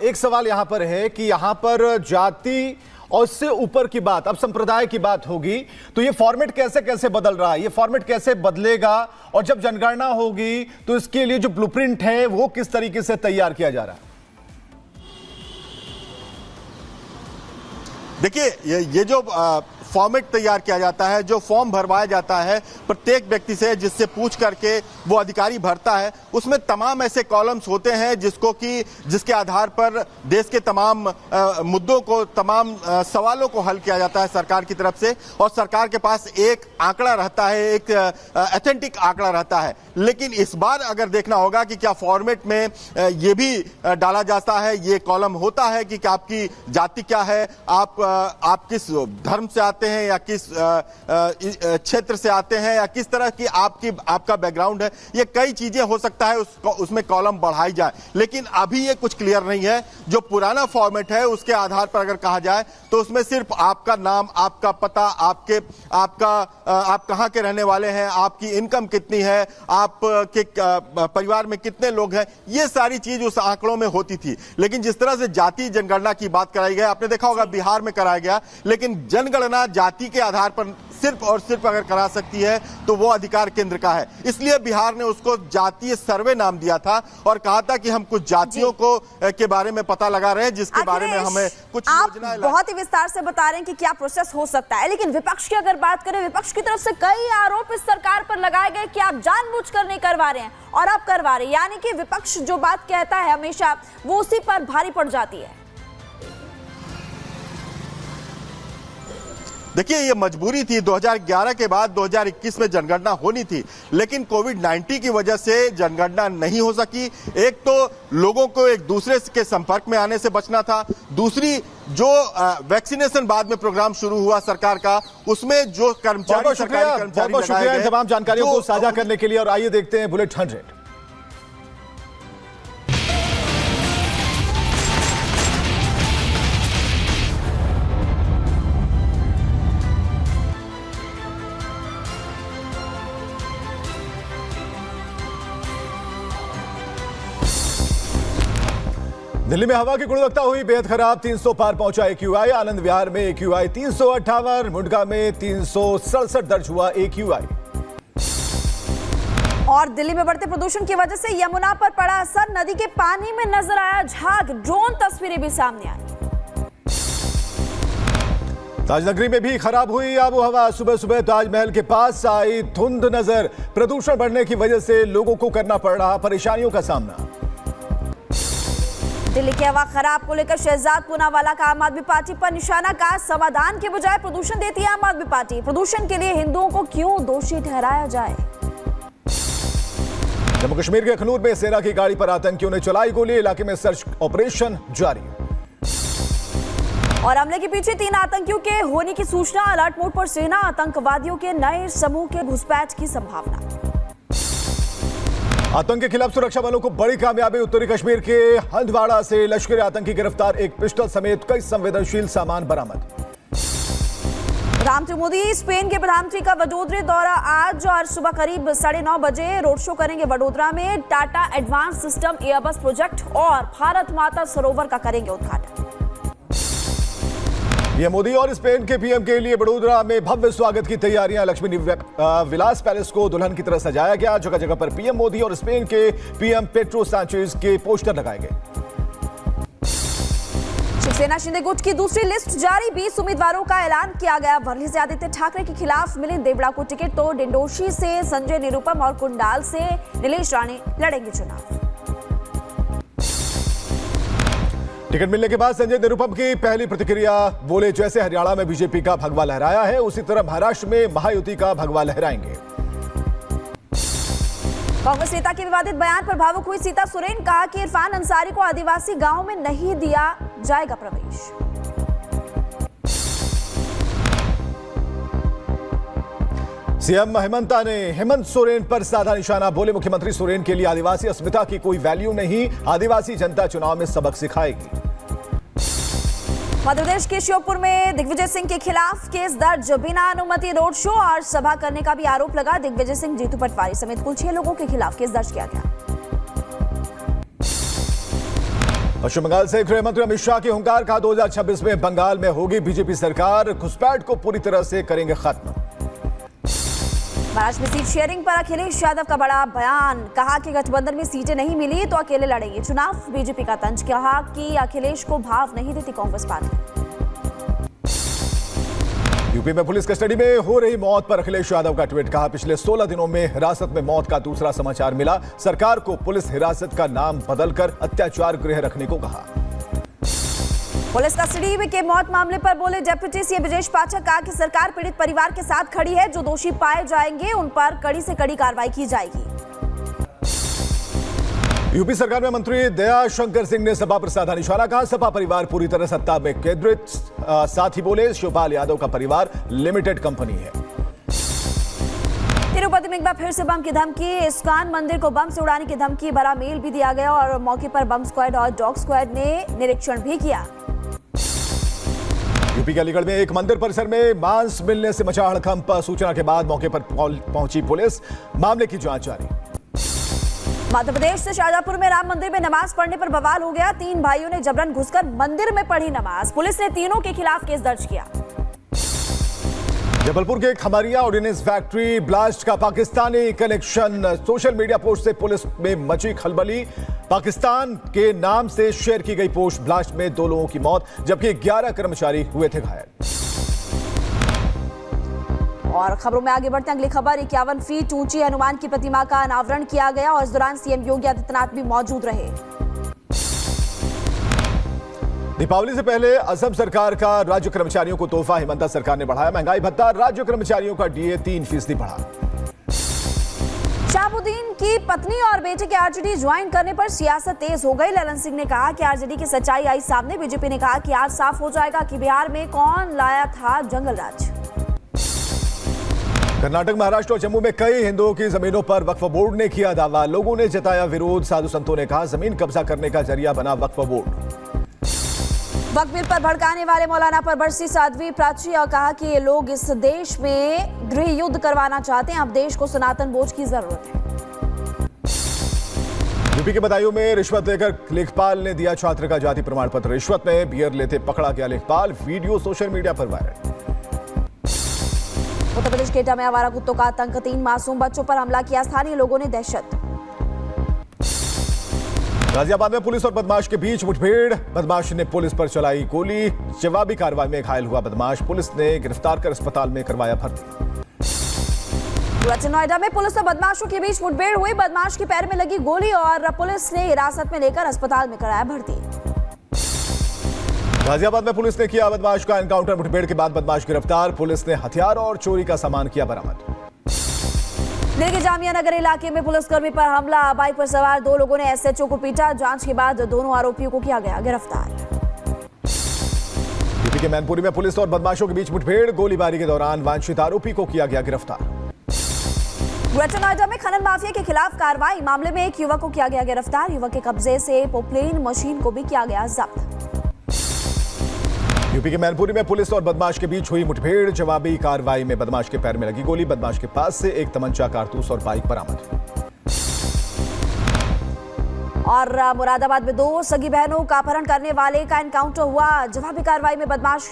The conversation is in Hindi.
एक सवाल यहां पर है कि यहां पर जाति और उससे ऊपर की बात, अब संप्रदाय की बात होगी, तो ये फॉर्मेट कैसे कैसे बदल रहा है, ये फॉर्मेट कैसे बदलेगा, और जब जनगणना होगी तो इसके लिए जो ब्लूप्रिंट है वो किस तरीके से तैयार किया जा रहा है? देखिए, ये जो फॉर्मेट तैयार किया जाता है, जो फॉर्म भरवाया जाता है प्रत्येक व्यक्ति से, जिससे पूछ करके वो अधिकारी भरता है, उसमें तमाम ऐसे कॉलम्स होते हैं जिसके आधार पर देश के तमाम मुद्दों को, तमाम सवालों को हल किया जाता है सरकार की तरफ से, और सरकार के पास एक आंकड़ा रहता है, एक ऑथेंटिक आंकड़ा रहता है। लेकिन इस बार अगर देखना होगा कि क्या फॉर्मेट में ये भी डाला जाता है, ये कॉलम होता है कि आपकी जाति क्या है, आप किस धर्म से आते हैं, या किस क्षेत्र से आते हैं, या किस तरह की आपका बैकग्राउंड है। ये कई चीजें हो सकता है उसमें कॉलम बढ़ाई जाए, लेकिन अभी ये कुछ क्लियर नहीं है। जो पुराना फॉर्मेट है उसके आधार पर अगर कहा जाए तो उसमें सिर्फ आपका नाम, आपका पता, आप कहां के रहने वाले हैं, आपकी इनकम कितनी है, आपके परिवार में कितने लोग हैं, ये सारी चीज उस आंकड़ों में होती थी। लेकिन जिस तरह से जाति जनगणना की बात कराई गई, आपने देखा होगा बिहार में कराया गया, लेकिन जनगणना जाति के आधार पर सिर्फ और सिर्फ अगर करा सकती है तो वो अधिकार केंद्र का है। इसलिए बिहार ने उसको जातीय सर्वे नाम दिया था और कहा था कि हम कुछ जातियों के बारे में पता लगा रहे हैं, जिसके बारे में हमें कुछ योजनाएं। बहुत ही विस्तार से बता रहे हैं कि क्या प्रोसेस हो सकता है, लेकिन विपक्ष की अगर बात करें, विपक्ष की तरफ से कई आरोप इस सरकार पर लगाए गए कि आप जानबूझकर नहीं करवा रहे हैं और आप करवा रहे हैं, यानी कि विपक्ष जो बात कहता है हमेशा वो उसी पर भारी पड़ जाती है। देखिए, ये मजबूरी थी। 2011 के बाद 2021 में जनगणना होनी थी, लेकिन कोविड-19 की वजह से जनगणना नहीं हो सकी। एक तो लोगों को एक दूसरे के संपर्क में आने से बचना था, दूसरी जो वैक्सीनेशन बाद में प्रोग्राम शुरू हुआ सरकार का, उसमें जो कर्मचारी, सरकारी कर्मचारी, बहुत शुक्रिया तमाम जानकारियों को साझा करने के लिए। और आइए देखते हैं बुलेट 100। दिल्ली में हवा की गुणवत्ता हुई बेहद खराब, 300 पार पहुंचा AQI। आनंद विहार में AQI 358, मुंडका में 367 दर्ज हुआ AQI। और दिल्ली में बढ़ते प्रदूषण की वजह से यमुना पर पड़ा असर, नदी के पानी में नजर आया झाग, ड्रोन तस्वीरें भी सामने आई। ताजनगरी में भी खराब हुई आबो हवा, सुबह सुबह ताजमहल के पास आई धुंध नजर। प्रदूषण बढ़ने की वजह से लोगों को करना पड़ रहा परेशानियों का सामना। दिल्ली की हवा खराब को लेकर शहजाद पूनावाला का आम आदमी पार्टी पर निशाना, का समाधान के बजाय प्रदूषण देती है आम आदमी पार्टी। प्रदूषण के लिए हिंदुओं को क्यों दोषी ठहराया जाए। जम्मू कश्मीर के अखनूर में सेना की गाड़ी पर आतंकियों ने चलाई गोली, इलाके में सर्च ऑपरेशन जारी। और हमले के पीछे 3 आतंकियों के होने की सूचना, अलर्ट मोड पर सेना, आतंकवादियों के नए समूह के घुसपैठ की संभावना। आतंक के खिलाफ सुरक्षा बलों को बड़ी कामयाबी, उत्तरी कश्मीर के हंदवाड़ा से लश्कर आतंकी गिरफ्तार, एक पिस्टल समेत कई संवेदनशील सामान बरामद। प्रधानमंत्री मोदी स्पेन के प्रधानमंत्री का वडोदरा दौरा आज, और सुबह करीब 9:30 बजे रोड शो करेंगे वडोदरा में। Tata advance system Airbus project और भारत माता सरोवर का करेंगे उद्घाटन। पीएम मोदी और स्पेन के पीएम के लिए वडोदरा में भव्य स्वागत की तैयारियां, लक्ष्मी विलास पैलेस को दुल्हन की तरह सजाया गया। जगह जगह पर पीएम मोदी और स्पेन के पीएम पेड्रो सांचेज के पोस्टर लगाए गए। शिवसेना शिंदे गुट की दूसरी लिस्ट जारी, 20 उम्मीदवारों का ऐलान किया गया। वर्ली से आदित्य ठाकरे के खिलाफ मिले देवड़ा को टिकट, तो डिंडोशी से संजय निरुपम और कुंडाल से नीलेश राणे लड़ेंगे चुनाव। टिकट मिलने के बाद संजय निरुपम की पहली प्रतिक्रिया, बोले जैसे हरियाणा में बीजेपी का भगवा लहराया है उसी तरह महाराष्ट्र में महायुति का भगवा लहराएंगे। कांग्रेस नेता के विवादित बयान पर भावुक हुई सीता सोरेन, कहा कि इरफान अंसारी को आदिवासी गांव में नहीं दिया जाएगा प्रवेश। सीएम हेमंता ने हेमंत सोरेन पर साधा निशाना, बोले मुख्यमंत्री सोरेन के लिए आदिवासी अस्मिता की कोई वैल्यू नहीं, आदिवासी जनता चुनाव में सबक सिखाएगी। मध्य प्रदेश के श्योपुर में दिग्विजय सिंह के खिलाफ केस दर्ज, बिना अनुमति रोड शो और सभा करने का भी आरोप लगा। दिग्विजय सिंह, जीतू पटवारी समेत कुल 6 लोगों के खिलाफ केस दर्ज किया गया। पश्चिम बंगाल से गृह मंत्री अमित शाह की हुंकार का 2026 में बंगाल में होगी बीजेपी सरकार, घुसपैठ को पूरी तरह से करेंगे खत्म। महाराष्ट्र में सीट शेयरिंग पर अखिलेश यादव का बड़ा बयान, कहा कि गठबंधन में सीटें नहीं मिली तो अकेले लड़ेंगे चुनाव। बीजेपी का तंज, कहा कि अखिलेश को भाव नहीं देती कांग्रेस पार्टी। यूपी में पुलिस कस्टडी में हो रही मौत पर अखिलेश यादव का ट्वीट, कहा पिछले 16 दिनों में हिरासत में मौत का दूसरा समाचार मिला, सरकार को पुलिस हिरासत का नाम बदलकर अत्याचार गृह रखने को कहा। पुलिस कस्टडी में के मौत मामले पर बोले डिप्टी सीएम ब्रजेश पाठक, कहा कि सरकार पीड़ित परिवार के साथ खड़ी है, जो दोषी पाए जाएंगे उन पर कड़ी से कड़ी कार्रवाई की जाएगी। यूपी सरकार में मंत्री दया शंकर सिंह ने सपा पर साधा निशाना, कहा सपा परिवार पूरी तरह सत्ता में केंद्रित, साथ ही बोले शिवपाल यादव का परिवार लिमिटेड कंपनी है। तिरुपति में एक बार फिर से बम की धमकी, इस्कॉन मंदिर को बम से उड़ाने की धमकी भरा मेल भी दिया गया और मौके पर बम स्क्वाड और डॉग स्क्वाड ने निरीक्षण भी किया। यूपी के अलीगढ़ में एक मंदिर परिसर में मांस मिलने से मचा हड़कंप, सूचना के बाद मौके पर पहुंची पुलिस, मामले की जांच जारी। मध्य प्रदेश से शाहजहांपुर में राम मंदिर में नमाज पढ़ने पर बवाल हो गया, 3 भाइयों ने जबरन घुसकर मंदिर में पढ़ी नमाज, पुलिस ने तीनों के खिलाफ केस दर्ज किया। जबलपुर के खमरिया ऑर्डिनेंस फैक्ट्री ब्लास्ट का Pakistani connection, social media post से पुलिस में मची खलबली, पाकिस्तान के नाम से शेयर की गई पोस्ट, ब्लास्ट में 2 लोगों की मौत जबकि 11 कर्मचारी हुए थे घायल। और खबरों में आगे बढ़ते हैं, अगली खबर, 51 फीट ऊंची हनुमान की प्रतिमा का अनावरण किया गया और इस दौरान सीएम योगी आदित्यनाथ भी मौजूद रहे। दीपावली से पहले असम सरकार का राज्य कर्मचारियों को तोहफा, हिमंता सरकार ने बढ़ाया महंगाई भत्ता, राज्य कर्मचारियों का डीए 3% बढ़ा। शहाबुद्दीन की पत्नी और बेटे के आरजेडी ज्वाइन करने पर सियासत तेज हो गई। ललन सिंह ने कहा कि आरजेडी की सच्चाई आई सामने। बीजेपी ने कहा कि आज साफ हो जाएगा कि बिहार में कौन लाया था जंगल राज। कर्नाटक, महाराष्ट्र और जम्मू में कई हिंदुओं की जमीनों पर वक्फ बोर्ड ने किया दावा, लोगों ने जताया विरोध, साधु संतों ने कहा जमीन कब्जा करने का जरिया बना वक्फ बोर्ड। वक्फ बिल पर भड़काने वाले मौलाना पर बरसी साध्वी प्राची और कहा कि ये लोग इस देश में गृह युद्ध करवाना चाहते हैं, अब देश को सनातन बोझ की जरूरत है। यूपी के बदायूं में रिश्वत लेकर लेखपाल ने दिया छात्र का जाति प्रमाण पत्र, रिश्वत में बियर लेते पकड़ा गया लेखपाल, वीडियो सोशल मीडिया पर वायरल। उत्तर प्रदेश के एटा में आवारा कुत्तों का आतंक, 3 मासूम बच्चों पर हमला किया, स्थानीय लोगों ने दहशत। गाजियाबाद में पुलिस और बदमाश के बीच मुठभेड़, बदमाश ने पुलिस पर चलाई गोली, जवाबी कार्रवाई में घायल हुआ बदमाश, पुलिस ने गिरफ्तार कर अस्पताल में करवाया भर्ती। ग्रेटर नोएडा में पुलिस और बदमाशों के बीच मुठभेड़ हुई, बदमाश के पैर में लगी गोली और पुलिस ने हिरासत में लेकर अस्पताल में कराया भर्ती। गाजियाबाद में पुलिस ने किया बदमाश का एनकाउंटर, मुठभेड़ के बाद बदमाश गिरफ्तार, पुलिस ने हथियार और चोरी का सामान किया बरामद। दिल्ली के जामिया नगर इलाके में पुलिसकर्मी पर हमला, बाइक पर सवार 2 लोगों ने एसएचओ को पीटा, जांच के बाद दोनों आरोपियों को किया गया गिरफ्तार। यूपी के मैनपुरी में पुलिस और बदमाशों के बीच मुठभेड़, गोलीबारी के दौरान वांछित आरोपी को किया गया गिरफ्तार। ग्रेटर नोएडा में खनन माफिया के खिलाफ कार्रवाई, मामले में एक युवक को किया गया गिरफ्तार, युवक के कब्जे से पोप्लेन मशीन को भी किया गया जब्त। यूपी के मैनपुरी में पुलिस और बदमाश के बीच हुई मुठभेड़, जवाबी कार्रवाई में बदमाश के पैर में लगी गोली, बदमाश के पास से एक तमंचा, कारतूस और बाइक बरामद। और मुरादाबाद में 2 सगी बहनों का अपहरण करने वाले का एनकाउंटर हुआ, जवाबी कार्रवाई में बदमाश